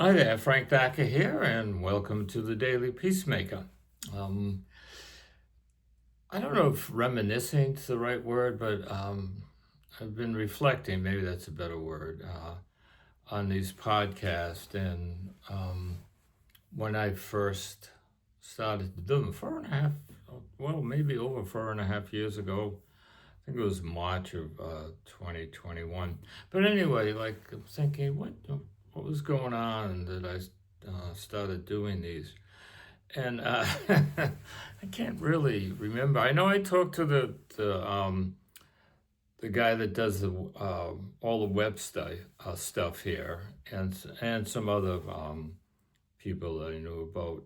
Hi there, Frank Backer here, and welcome to the Daily Peacemaker. Um, I don't know if reminiscing is the right word, but I've been reflecting, maybe that's a better word, on these podcasts. And when I first started to do them, 4.5, well, maybe over 4.5 years ago, I think it was March of 2021. But anyway, like I'm thinking, what was going on that I started doing these? And I can't really remember. I know I talked to the guy that does all the stuff here, and some other people that I knew about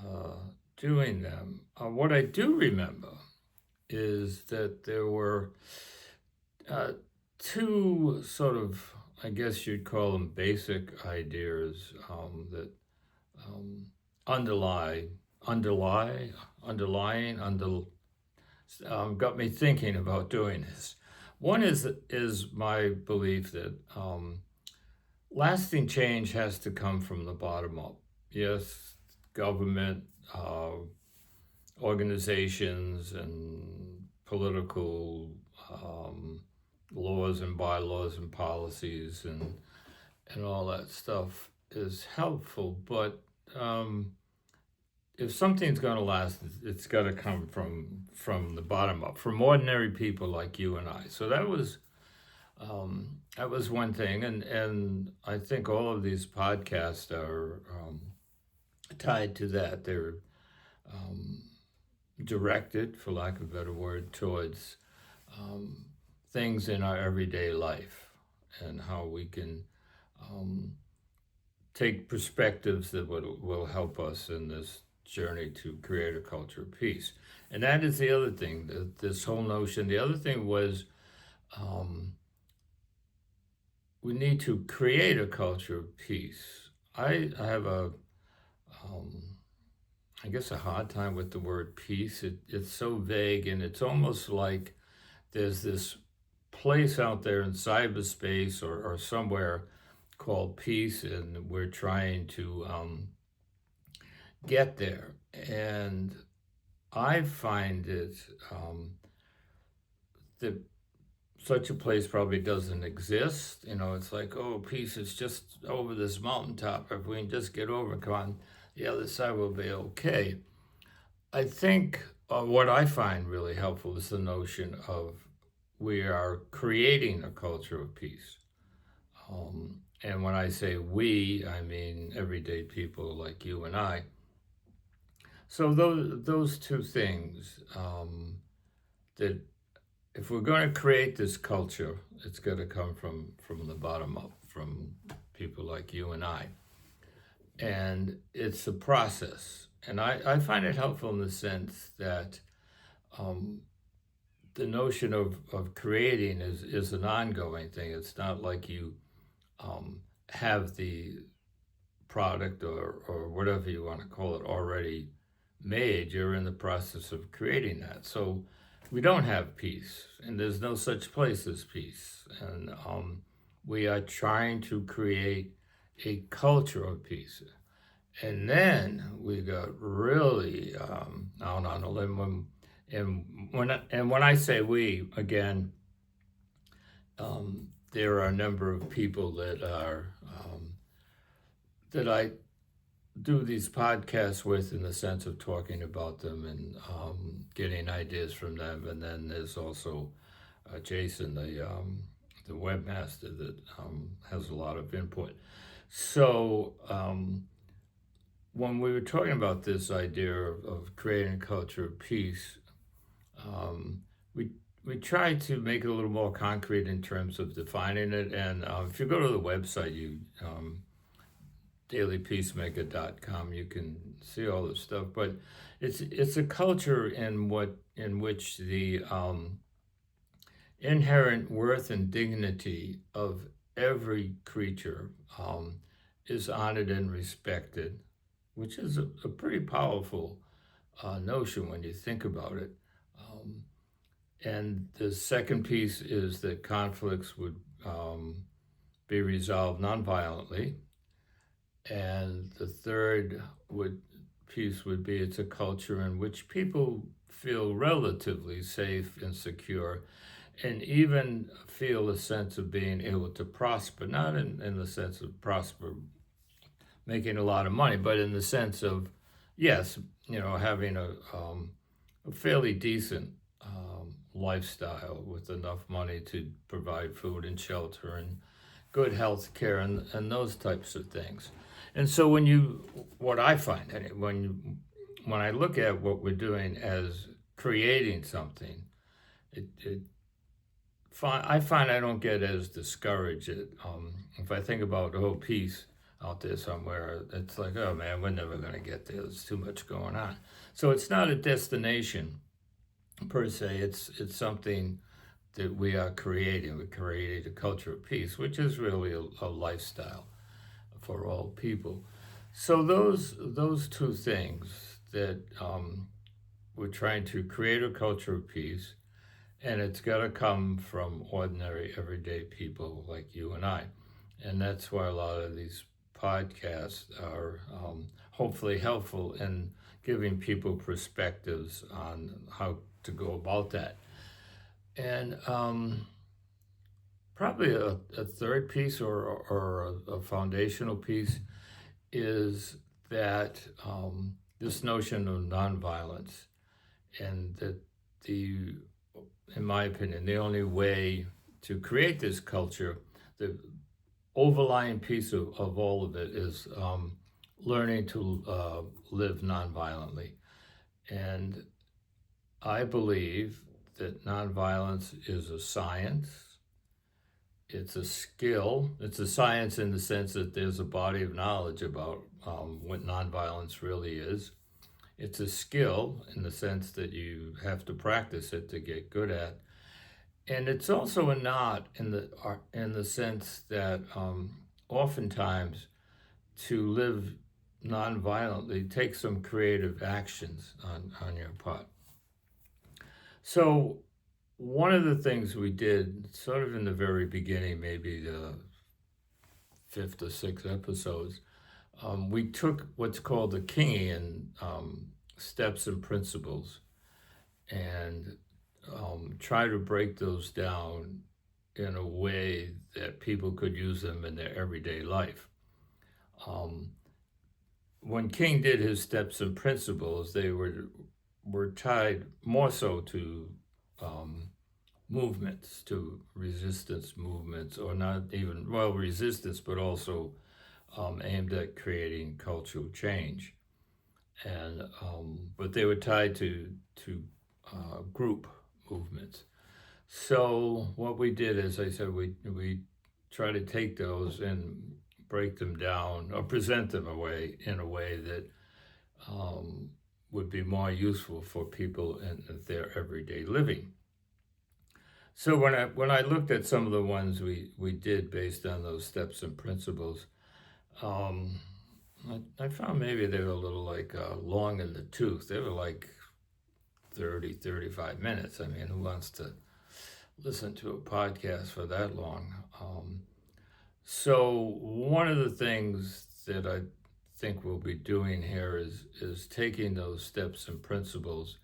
uh, doing them. What I do remember is that there were uh, two sort of, I guess you'd call them basic ideas that um, underlie, underlie, underlying, got me thinking about doing this. One is my belief that lasting change has to come from the bottom up. Yes, government, organizations, and political um, laws and bylaws and policies and all that stuff is helpful, but um, if something's going to last, it's got to come from the bottom up, from ordinary people like you and I. So that was one thing, and I think all of these podcasts are tied to that. They're um, directed, for lack of a better word, towards um, things in our everyday life and how we can um, take perspectives that will help us in this journey to create a culture of peace. And that is the other thing, this whole notion. The other thing was um, we need to create a culture of peace. I have um, I guess, a hard time with the word peace. It's so vague, and it's almost like there's this place out there in cyberspace or somewhere called peace, and we're trying to get there. And I find it that such a place probably doesn't exist. You know, it's like, oh, peace is just over this mountaintop. If we can just get over and come on the other side, we'll be okay. I think what I find really helpful is the notion of we are creating a culture of peace. And when I say we, I mean everyday people like you and I. So those two things, that if we're going to create this culture, it's going to come from the bottom up, from people like you and I, and it's a process. And I find it helpful in the sense that um, the notion of creating is an ongoing thing. It's not like you have the product or whatever you want to call it already made. You're in the process of creating that. So we don't have peace, and there's no such place as peace. And we are trying to create a culture of peace. And then we got really out on a limb. And when I say we, again, there are a number of people that I do these podcasts with, in the sense of talking about them and getting ideas from them. And then there's also Jason, the webmaster, that has a lot of input. So when we were talking about this idea of creating a culture of peace, um, we we tried to make it a little more concrete in terms of defining it. And if you go to the website, dailypeacemaker.com, you can see all this stuff. But it's a culture in which the inherent worth and dignity of every creature is honored and respected, which is a pretty powerful notion when you think about it. Um, and the second piece is that conflicts would be resolved nonviolently. And the third piece would be it's a culture in which people feel relatively safe and secure and even feel a sense of being able to prosper, not in the sense of prosper, making a lot of money, but in the sense of, yes, having a fairly decent lifestyle with enough money to provide food and shelter and good health care and those types of things. And so what I find, when I look at what we're doing as creating something, it I find I don't get as discouraged. If I think about the whole piece out there somewhere, it's like, oh man, we're never going to get there. There's too much going on. So it's not a destination per se. It's something that we are creating. We created a culture of peace, which is really a lifestyle for all people. So those two things that we're trying to create a culture of peace, and it's got to come from ordinary, everyday people like you and I. And that's why a lot of these podcasts are hopefully helpful in giving people perspectives on how to go about that. And probably a third piece or a foundational piece is that this notion of nonviolence, and that in my opinion, the only way to create this culture, the overlying piece of all of it is learning to live nonviolently. And I believe that nonviolence is a science. It's a skill. It's a science in the sense that there's a body of knowledge about what nonviolence really is. It's a skill in the sense that you have to practice it to get good at. And it's also an art in the sense that oftentimes to live nonviolently takes some creative actions on your part. So one of the things we did sort of in the very beginning, maybe the fifth or sixth episodes, we took what's called the Kingian steps and principles and try to break those down in a way that people could use them in their everyday life. When King did his steps and principles, they were tied more so to movements, to resistance movements, or not even, well, resistance, but also aimed at creating cultural change. And but they were tied to group movements. So what we did, as I said, we try to take those and break them down or present them in a way that would be more useful for people in their everyday living. So when I looked at some of the ones we did based on those steps and principles, I found maybe they were a little like long in the tooth. They were like 30, 35 minutes. I mean, who wants to listen to a podcast for that long? So one of the things that I think we'll be doing here is taking those steps and principles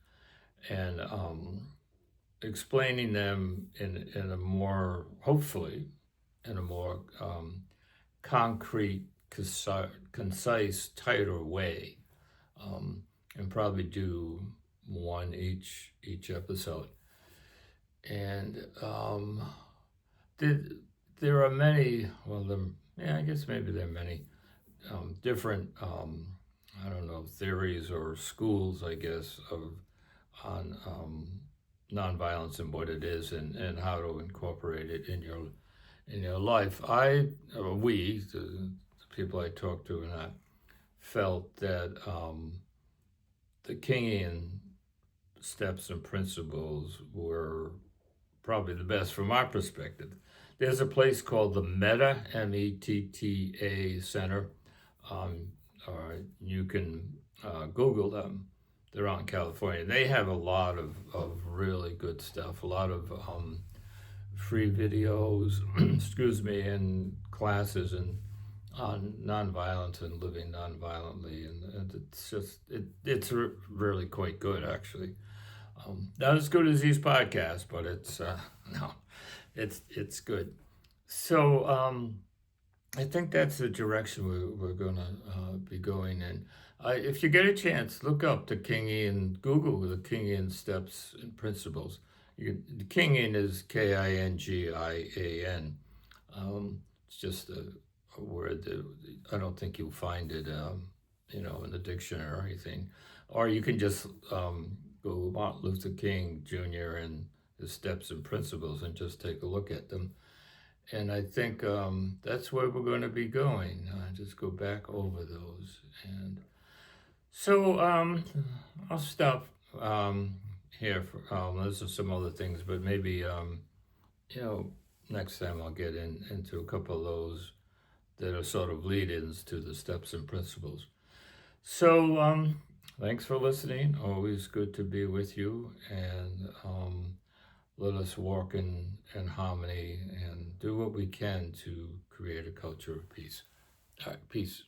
and explaining them in a more, hopefully, in a more concrete, concise, tighter way, and probably do one each episode. And there are many. Well, I guess maybe there are many different. I don't know, theories or schools, I guess, on nonviolence and what it is and how to incorporate it in your life. We, the people I talked to, and I felt that the Kingian steps and principles were probably the best from our perspective. There's a place called the Metta, METTA Center. Or you can Google them. They're out in California. They have a lot of really good stuff, a lot of free videos, excuse me, and classes and on nonviolence and living nonviolently, and it's just it's really quite good actually. Not as good as these podcasts, but it's no, it's good. So I think that's the direction we're gonna be going in. If you get a chance, look up the Kingian, Google the Kingian steps and principles. The Kingian is Kingian. It's just a word that I don't think you'll find it, in the dictionary or anything. Or you can just go Martin Luther King Jr. and his steps and principles and just take a look at them. And I think that's where we're going to be going. Just go back over those. And so I'll stop here. There's some other things, but maybe, you know, next time I'll get into a couple of those that are sort of lead ins to the steps and principles. So thanks for listening. Always good to be with you. And let us walk in harmony and do what we can to create a culture of peace. All right, peace.